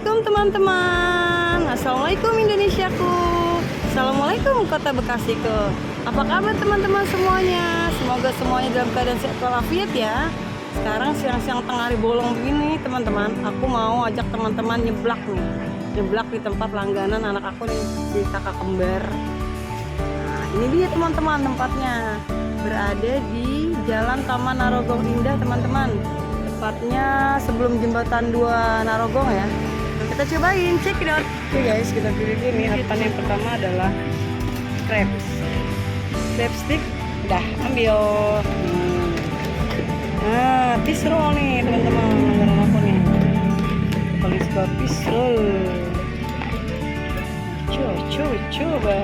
Assalamualaikum teman-teman. Assalamualaikum Indonesiaku. Assalamualaikum Kota Bekasiku. Apa kabar teman-teman semuanya? Semoga semuanya dalam keadaan sehat walafiat ya. Sekarang siang-siang tengah hari bolong begini teman-teman, aku mau ajak teman-teman nyeblak nih. Nyeblak di tempat langganan anak aku nih, si kakak kembar. Nah, ini dia teman-teman tempatnya. Berada di Jalan Taman Narogong Indah teman-teman. Tepatnya sebelum jembatan 2 Narogong ya. Nah, kita cobain, check it out. Oke guys, kita pilih ini. Harapan yang pertama adalah crepes stick. Udah ambil. Nah, fish roll nih teman-teman. Langganan aku nih. Paling suka fish roll. Coba.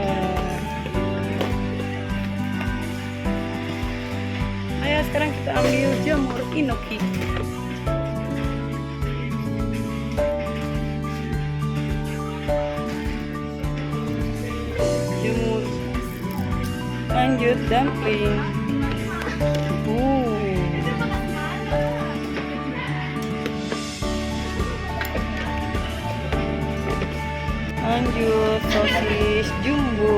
Ayo sekarang kita ambil jamur inoki. Jamur. Lanjut dumpling. Lanjut sosis jumbo.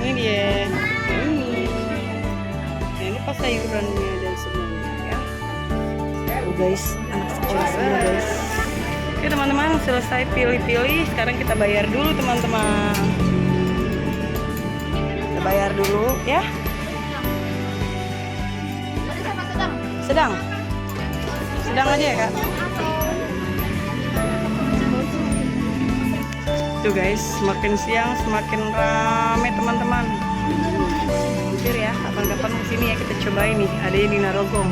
Ini dia. Ini pas sayurannya dan semuanya ya. Guys, anak sekolah semua guys. Oke teman-teman, selesai pilih-pilih. Sekarang kita bayar dulu teman-teman. Kita bayar dulu ya. Sedang aja ya kak. Tuh guys, semakin siang semakin rame teman-teman. Hampir ya, kapan-kapan kesini ya kita cobain nih. Ada yang di Narogong.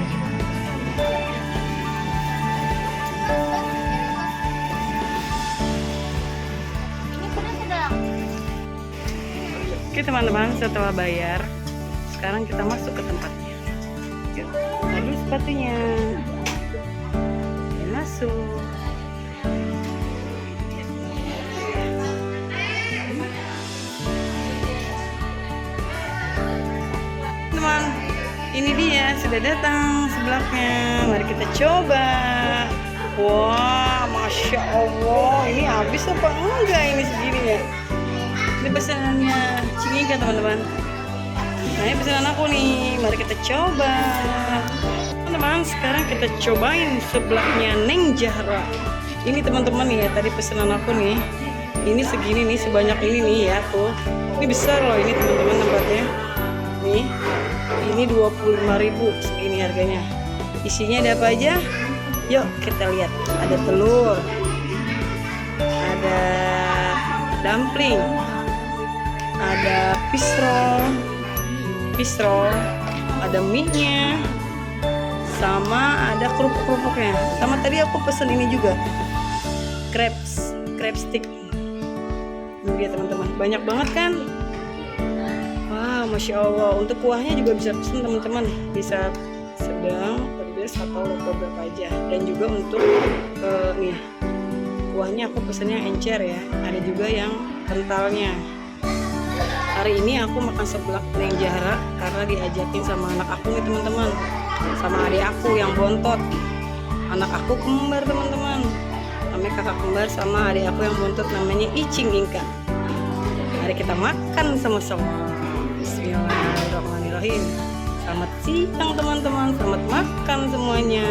Oke teman-teman, setelah bayar, sekarang kita masuk ke tempatnya. Yuk, ambil sepatunya. Masuk. Teman, ini dia sudah datang sebelaknya. Mari kita coba. Wah, masya Allah, ini habis apa enggak ini segini ya? Ini pesanannya Cingika teman-teman. Nah, ini pesanan aku nih. Mari kita coba. Teman-teman, sekarang kita cobain sebelaknya Neng Zahra. Ini teman-teman nih ya, tadi pesanan aku nih. Ini segini nih, sebanyak ini nih ya tuh. Ini besar loh ini teman-teman tempatnya. Nih, ini 25.000 segini harganya. Isinya ada apa aja? Yuk kita lihat. Ada telur, ada dumpling, ada fish roll, ada mie-nya, sama ada kerupuk-kerupuknya. Sama tadi aku pesen ini juga, crab stick. Ini dia teman-teman, banyak banget kan? Wah, masya Allah. Untuk kuahnya juga bisa pesen teman-teman, bisa sedang, pedas atau level berapa aja. Dan juga untuk nih kuahnya aku pesennya encer ya. Ada juga yang kentalnya. Hari ini aku makan seblak Neng Zahra karena diajakin sama anak aku nih teman-teman, sama adik aku yang bontot. Anak aku kembar teman-teman, namanya kakak kembar, sama adik aku yang bontot namanya Icing Ingka. Mari kita makan sama-sama. Bismillahirrahmanirrahim. Selamat siang teman-teman, selamat makan semuanya.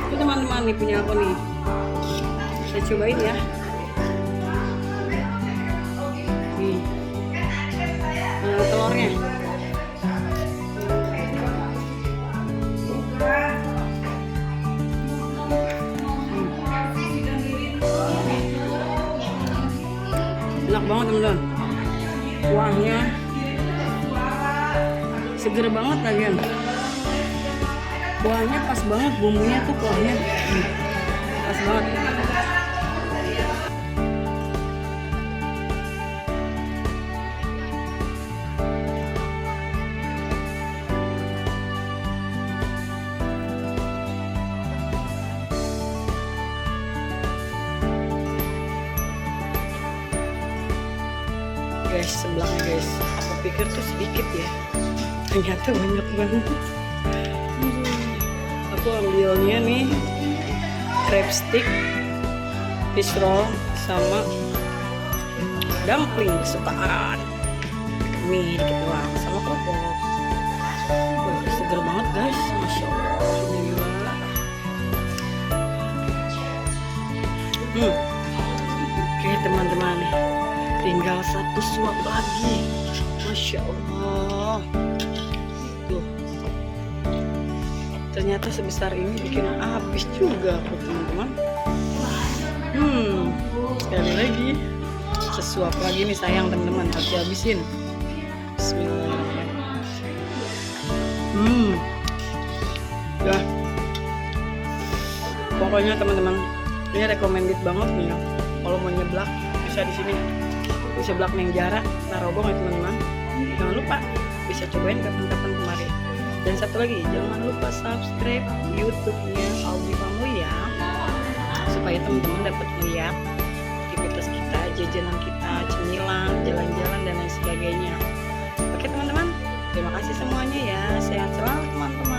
Ini teman-teman nih punya aku nih. Saya cobain ya. Nih. Telurnya. Enak banget teman-teman. Kuahnya seger banget lagian. Kuahnya pas banget, bumbunya tuh kuahnya pas banget. guys, seblaknya guys. Aku pikir tuh sedikit ya, ternyata banyak banget. Aku ambilnya nih crab stick, fish roll, sama dumpling kesukaan. Mie dikit doang sama kerupuk. Seger banget guys, masya Allah. Alhamdulillah. Oke teman-teman, tinggal satu suap lagi. Masya Allah. Tuh, ternyata sebesar ini bikin habis juga aku teman-teman. Sekali lagi, sesuap lagi nih sayang teman-teman, harus dihabisin. Bismillahirrahmanirrahim. Ya, pokoknya teman-teman, ini recommended banget nih ya. Kalau mau nyeblak bisa di sini. Bisa seblak Neng Jara, Tarogong ya teman-teman. Jangan lupa bisa cobain kapan-kapan kemarin. Dan satu lagi, jangan lupa subscribe YouTube-nya Aldi Family ya, supaya teman-teman dapat melihat aktivitas kita, jajanan kita, cemilan, jalan-jalan dan lain sebagainya. Oke teman-teman, terima kasih semuanya ya. Sehat selalu teman-teman.